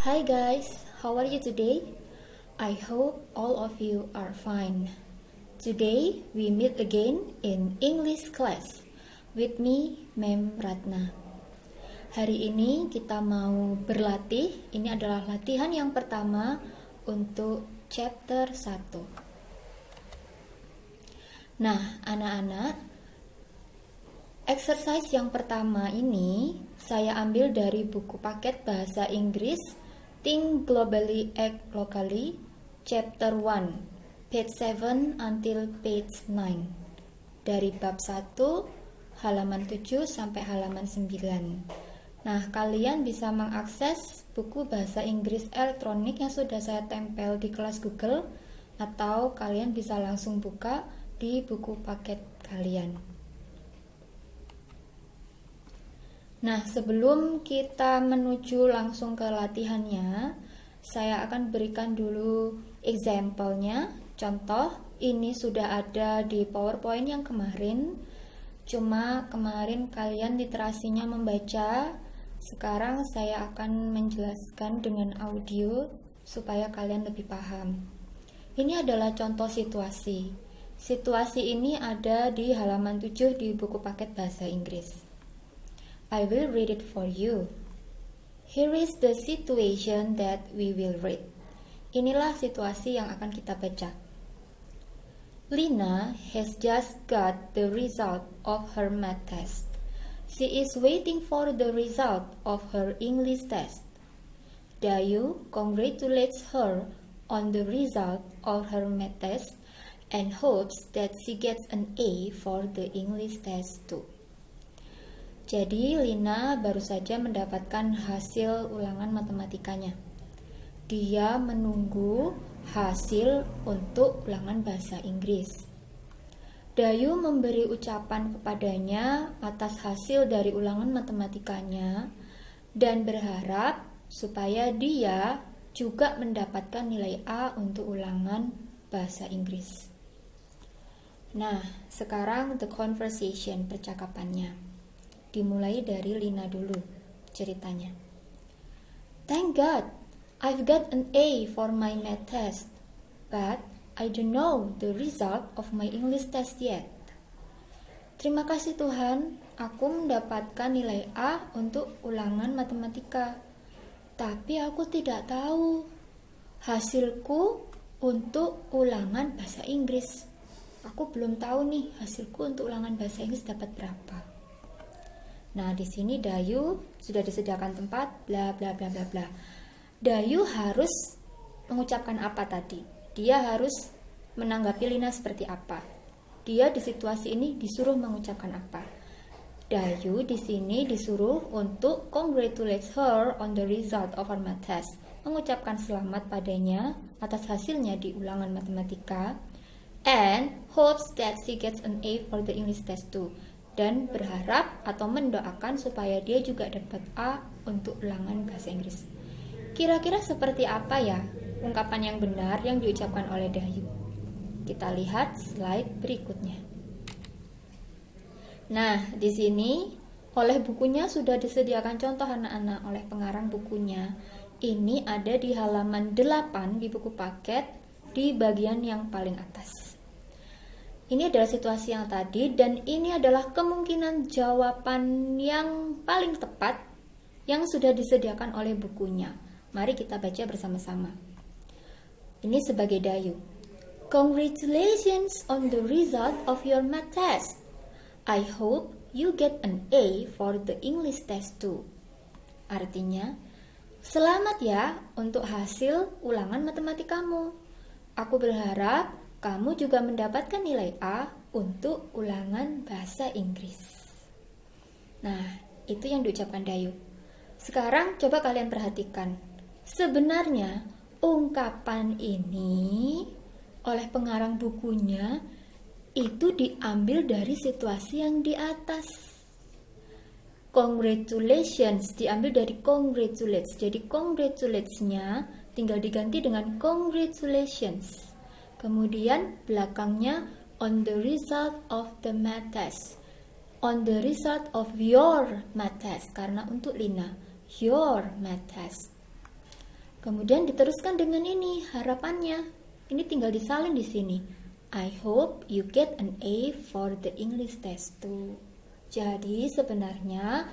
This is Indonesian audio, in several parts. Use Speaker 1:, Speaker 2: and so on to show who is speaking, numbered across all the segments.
Speaker 1: Hi guys, how are you today? I hope all of you are fine. Today we meet again in English class with me, Mem Ratna. Hari ini kita mau berlatih. Ini adalah latihan yang pertama untuk chapter 1. Nah, anak-anak, exercise yang pertama ini saya ambil dari buku paket bahasa Inggris Think Globally, Act Locally, Chapter 1, page 7 until page 9. Dari bab 1, halaman 7 sampai halaman 9. Nah, kalian bisa mengakses buku bahasa Inggris elektronik yang sudah saya tempel di kelas Google, atau kalian bisa langsung buka di buku paket kalian. Nah, sebelum kita menuju langsung ke latihannya, saya akan berikan dulu example-nya. Contoh, ini sudah ada di PowerPoint yang kemarin. Cuma kemarin kalian literasinya membaca. Sekarang saya akan menjelaskan dengan audio supaya kalian lebih paham. Ini adalah contoh situasi. Situasi ini ada di halaman 7 di buku paket bahasa Inggris. I will read it for you. Here is the situation that we will read. Inilah situasi yang akan kita baca. Lina has just got the result of her math test. She is waiting for the result of her English test. Dayu congratulates her on the result of her math test and hopes that she gets an A for the English test too. Jadi Lina baru saja mendapatkan hasil ulangan matematikanya. Dia menunggu hasil untuk ulangan bahasa Inggris. Dayu memberi ucapan kepadanya atas hasil dari ulangan matematikanya dan berharap supaya dia juga mendapatkan nilai A untuk ulangan bahasa Inggris. Nah, sekarang the conversation, percakapannya. Dimulai dari Lina dulu ceritanya. Thank God, I've got an A for my math test, but I don't know the result of my English test yet. Terima kasih Tuhan, aku mendapatkan nilai A untuk ulangan matematika, tapi aku tidak tahu hasilku untuk ulangan bahasa Inggris. Aku belum tahu nih hasilku untuk ulangan bahasa Inggris dapat berapa. Nah, di sini Dayu sudah disediakan tempat, bla bla bla bla bla. Dayu harus mengucapkan apa tadi? Dia harus menanggapi Lina seperti apa? Dia di situasi ini disuruh mengucapkan apa? Dayu di sini disuruh untuk congratulate her on the result of her math test, mengucapkan selamat padanya atas hasilnya di ulangan matematika, and hopes that she gets an A for the English test too. Dan berharap atau mendoakan supaya dia juga dapat A untuk ulangan bahasa Inggris. Kira-kira seperti apa ya ungkapan yang benar yang diucapkan oleh Dayu? Kita lihat slide berikutnya. Nah, di sini oleh bukunya sudah disediakan contoh anak-anak oleh pengarang bukunya. Ini ada di halaman 8 di buku paket di bagian yang paling atas. Ini adalah situasi yang tadi dan ini adalah kemungkinan jawaban yang paling tepat yang sudah disediakan oleh bukunya. Mari kita baca bersama-sama. Ini sebagai Dayu. Congratulations on the result of your math test. I hope you get an A for the English test too. Artinya, selamat ya untuk hasil ulangan matematikamu. Aku berharap kamu juga mendapatkan nilai A untuk ulangan bahasa Inggris. Nah, itu yang diucapkan Dayu. Sekarang coba kalian perhatikan. Sebenarnya ungkapan ini oleh pengarang bukunya itu diambil dari situasi yang di atas. Congratulations diambil dari congratulates. Jadi congratulates-nya tinggal diganti dengan congratulations. Kemudian belakangnya on the result of the math test. On the result of your math test. Karena untuk Lina, your math test. Kemudian diteruskan dengan ini harapannya. Ini tinggal disalin di sini. I hope you get an A for the English test too. Jadi sebenarnya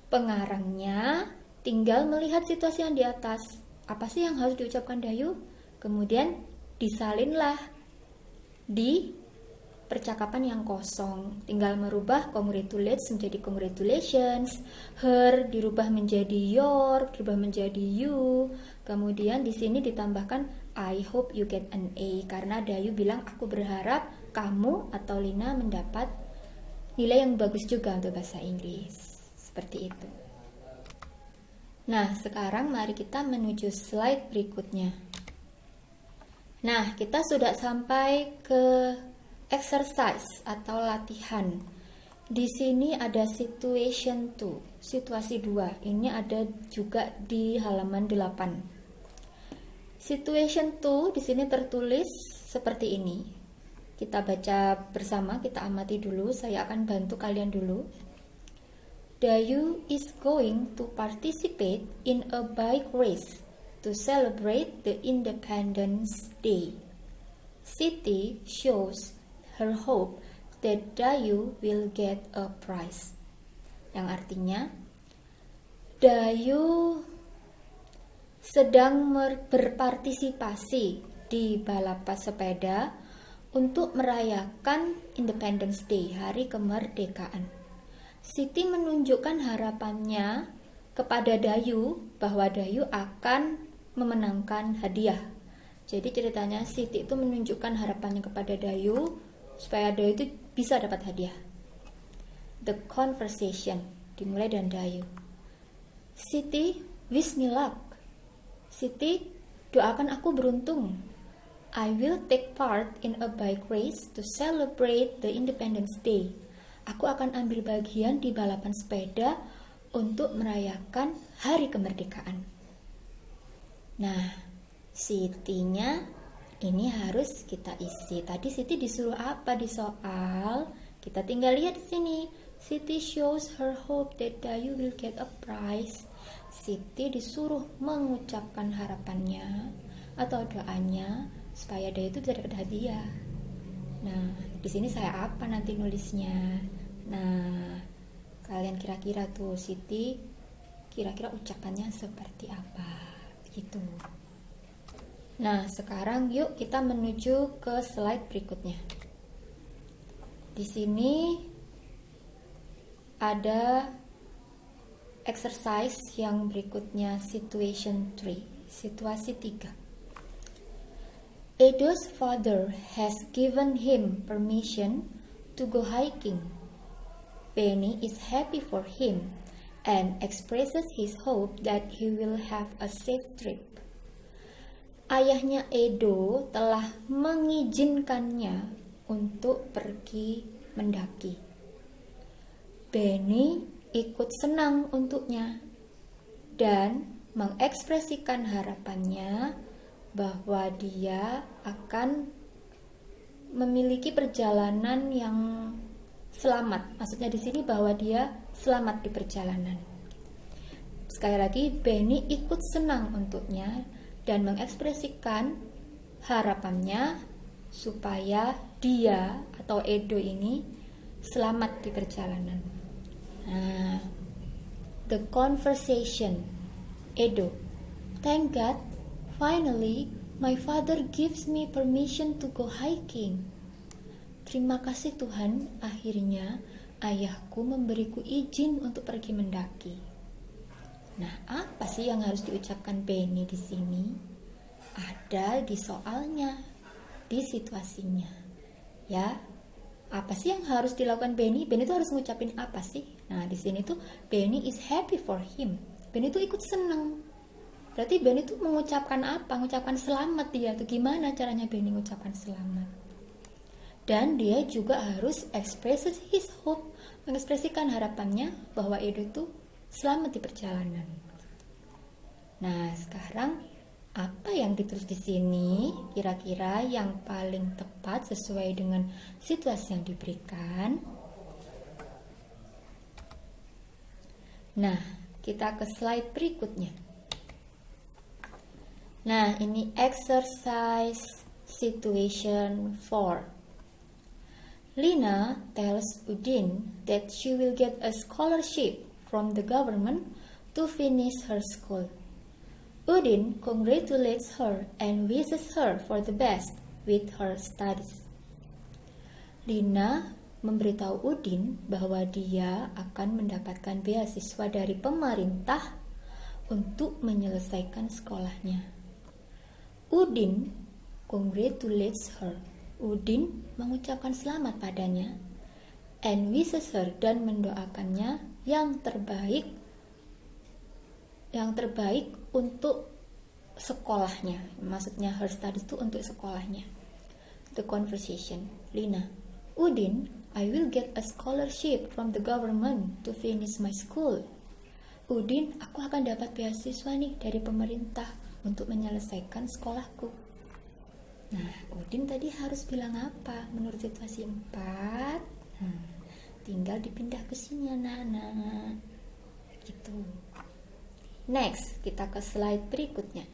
Speaker 1: pengarangnya tinggal melihat situasi yang di atas. Apa sih yang harus diucapkan Dayu? Kemudian disalinlah di percakapan yang kosong. Tinggal merubah congratulates menjadi congratulations, her dirubah menjadi your, dirubah menjadi you. Kemudian di sini ditambahkan I hope you get an A karena Dayu bilang aku berharap kamu atau Lina mendapat nilai yang bagus juga untuk bahasa Inggris. Seperti itu. Nah, sekarang mari kita menuju slide berikutnya. Nah, kita sudah sampai ke exercise atau latihan. Di sini ada situation 2, situasi 2. Ini ada juga di halaman 8. Situation 2 di sini tertulis seperti ini. Kita baca bersama, kita amati dulu. Saya akan bantu kalian dulu. Dayu is going to participate in a bike race to celebrate the Independence Day. Siti shows her hope that Dayu will get a prize. Yang artinya, Dayu sedang berpartisipasi di balapan sepeda untuk merayakan Independence Day, hari kemerdekaan. Siti menunjukkan harapannya kepada Dayu bahwa Dayu akan memenangkan hadiah. Jadi ceritanya Siti itu menunjukkan harapannya kepada Dayu supaya Dayu itu bisa dapat hadiah. The conversation dimulai dengan Dayu. Siti, wish me luck. Siti, doakan aku beruntung. I will take part in a bike race to celebrate the Independence Day. Aku akan ambil bagian di balapan sepeda untuk merayakan hari kemerdekaan. Nah, Sitinya ini harus kita isi. Tadi Siti disuruh apa di soal? Kita tinggal lihat di sini. Siti shows her hope that Dayu will get a prize. Siti disuruh mengucapkan harapannya atau doanya supaya Dayu itu bisa dapat hadiah. Nah, di sini saya apa nanti nulisnya? Nah, kalian kira-kira tuh Siti kira-kira ucapannya seperti apa? Gitu. Nah, sekarang yuk kita menuju ke slide berikutnya. Di sini ada exercise yang berikutnya, situation 3, situasi 3. Edo's father has given him permission to go hiking. Benny is happy for him and expresses his hope that he will have a safe trip. Ayahnya Edo telah mengizinkannya untuk pergi mendaki. Benny ikut senang untuknya dan mengekspresikan harapannya bahwa dia akan memiliki perjalanan yang selamat. Maksudnya di sini bahwa dia selamat di perjalanan. Sekali lagi, Benny ikut senang untuknya dan mengekspresikan harapannya supaya dia atau Edo ini selamat di perjalanan. Nah, the conversation. Edo, thank God, finally my father gives me permission to go hiking. Terima kasih Tuhan, akhirnya ayahku memberiku izin untuk pergi mendaki. Nah, apa sih yang harus diucapkan Benny di sini? Ada di soalnya, di situasinya. Ya, apa sih yang harus dilakukan Benny? Benny itu harus ngucapin apa sih? Nah, di sini tuh Benny is happy for him. Benny itu ikut senang. Berarti Benny itu mengucapkan apa? Mengucapkan selamat dia. Tuh gimana caranya Benny mengucapkan selamat? Dan dia juga harus expresses his hope, mengekspresikan harapannya bahwa Edo itu selamat di perjalanan. Nah, sekarang apa yang ditulis di sini kira-kira yang paling tepat sesuai dengan situasi yang diberikan? Nah, kita ke slide berikutnya. Nah, ini exercise situation 4. Lina tells Udin that she will get a scholarship from the government to finish her school. Udin congratulates her and wishes her for the best with her studies. Lina memberitahu Udin bahwa dia akan mendapatkan beasiswa dari pemerintah untuk menyelesaikan sekolahnya. Udin congratulates her. Udin mengucapkan selamat padanya and wishes her, dan mendoakannya yang terbaik untuk sekolahnya. Maksudnya her studies itu untuk sekolahnya. The conversation. Lina, Udin, I will get a scholarship from the government to finish my school. Udin, aku akan dapat beasiswa nih dari pemerintah untuk menyelesaikan sekolahku. Nah, Udin tadi harus bilang apa menurut situasi 4? Tinggal dipindah ke sini anak-anak. Gitu. Next, kita ke slide berikutnya.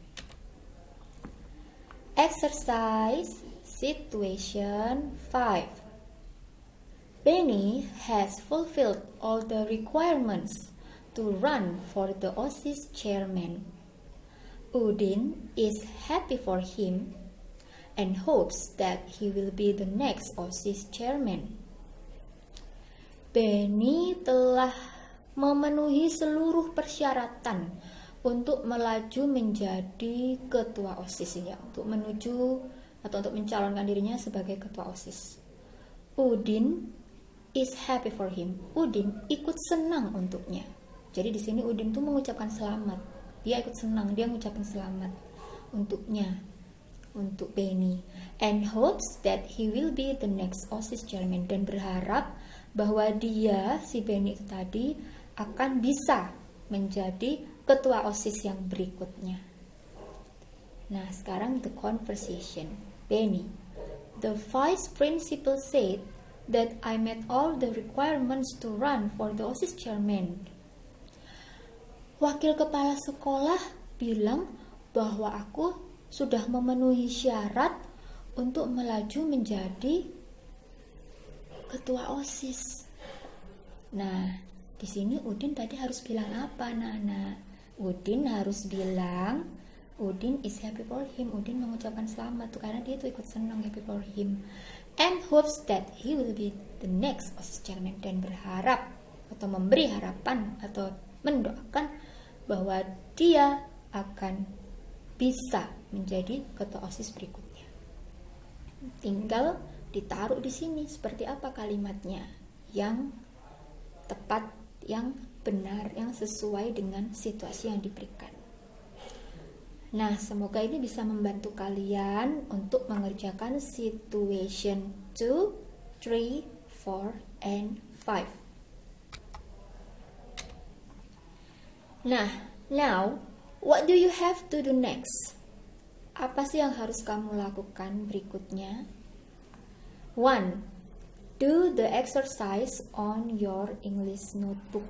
Speaker 1: Exercise situation 5. Benny has fulfilled all the requirements to run for the OSIS chairman. Udin is happy for him and hopes that he will be the next OSIS chairman. Benny telah memenuhi seluruh persyaratan untuk melaju menjadi ketua OSIS ya, untuk mencalonkan dirinya sebagai ketua OSIS. Udin is happy for him. Udin ikut senang untuknya. Jadi di sini Udin tuh mengucapkan selamat. Dia ikut senang, dia mengucapkan selamat untuknya, untuk Benny. And hopes that he will be the next OSIS chairman, dan berharap bahwa dia, si Benny itu tadi, akan bisa menjadi ketua OSIS yang berikutnya. Nah, sekarang the conversation. Benny, the vice principal said that I met all the requirements to run for the OSIS chairman. Wakil kepala sekolah bilang bahwa aku sudah memenuhi syarat untuk melaju menjadi ketua OSIS. Nah, di sini Udin tadi harus bilang apa, anak-anak? Udin harus bilang Udin is happy for him. Udin mengucapkan selamat tuh karena dia tuh ikut senang, happy for him. And hopes that he will be the next OSIS chairman, dan berharap atau memberi harapan atau mendoakan bahwa dia akan bisa menjadi ketua OSIS berikutnya. Tinggal ditaruh di sini seperti apa kalimatnya yang tepat, yang benar, yang sesuai dengan situasi yang diberikan. Nah, semoga ini bisa membantu kalian untuk mengerjakan situation 2, 3, 4, and 5. Nah, now what do you have to do next? Apa sih yang harus kamu lakukan berikutnya? 1. Do the exercise on your English notebook.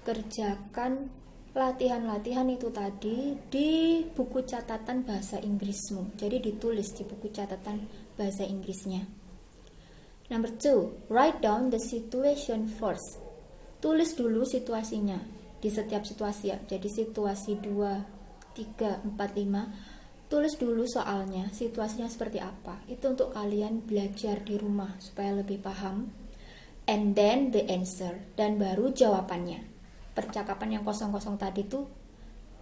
Speaker 1: Kerjakan latihan-latihan itu tadi di buku catatan bahasa Inggrismu. Jadi ditulis di buku catatan bahasa Inggrisnya. Number 2. Write down the situation first. Tulis dulu situasinya di setiap situasi ya. Jadi situasi 2, 3, 4, 5. Tulis dulu soalnya, situasinya seperti apa. Itu untuk kalian belajar di rumah supaya lebih paham. And then the answer, dan baru jawabannya. Percakapan yang kosong-kosong tadi tuh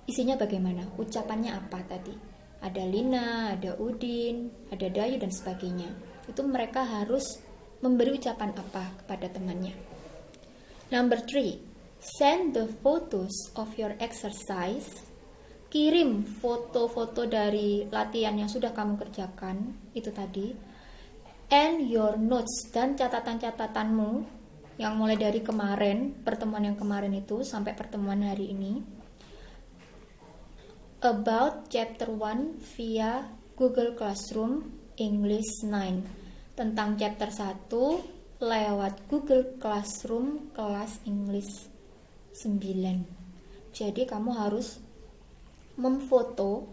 Speaker 1: isinya bagaimana? Ucapannya apa tadi? Ada Lina, ada Udin, ada Dayu dan sebagainya. Itu mereka harus memberi ucapan apa kepada temannya. Number 3. Send the photos of your exercise. Kirim foto-foto dari latihan yang sudah kamu kerjakan itu tadi. And your notes, dan catatan-catatanmu yang mulai dari kemarin, pertemuan yang kemarin itu sampai pertemuan hari ini, about chapter 1 via Google Classroom English 9. Tentang chapter 1 lewat Google Classroom kelas English 9. Jadi kamu harus memfoto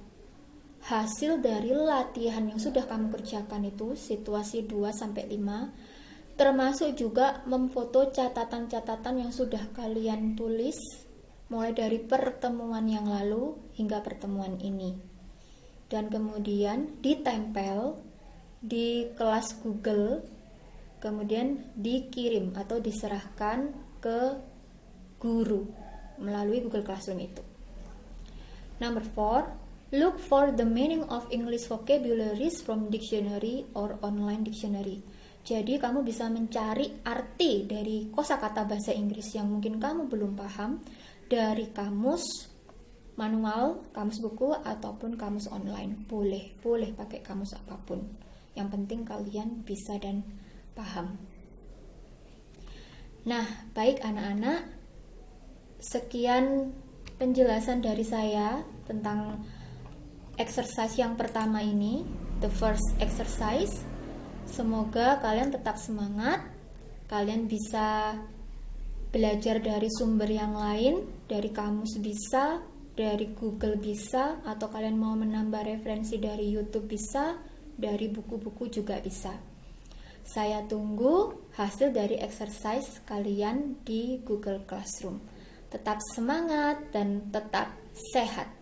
Speaker 1: hasil dari latihan yang sudah kamu kerjakan itu, situasi 2-5, termasuk juga memfoto catatan-catatan yang sudah kalian tulis mulai dari pertemuan yang lalu hingga pertemuan ini. Dan kemudian ditempel di kelas Google, kemudian dikirim atau diserahkan ke guru melalui Google Classroom itu. Number 4, look for the meaning of English vocabularies from dictionary or online dictionary. Jadi kamu bisa mencari arti dari kosakata bahasa Inggris yang mungkin kamu belum paham dari kamus manual, kamus buku, ataupun kamus online. Boleh pakai kamus apapun. Yang penting kalian bisa dan paham. Nah, baik anak-anak, sekian penjelasan dari saya tentang exercise yang pertama ini, the first exercise. Semoga kalian tetap semangat, kalian bisa belajar dari sumber yang lain, dari kamus bisa, dari Google bisa, atau kalian mau menambah referensi dari YouTube bisa, dari buku-buku juga bisa. Saya tunggu hasil dari exercise kalian di Google Classroom. Tetap semangat dan tetap sehat.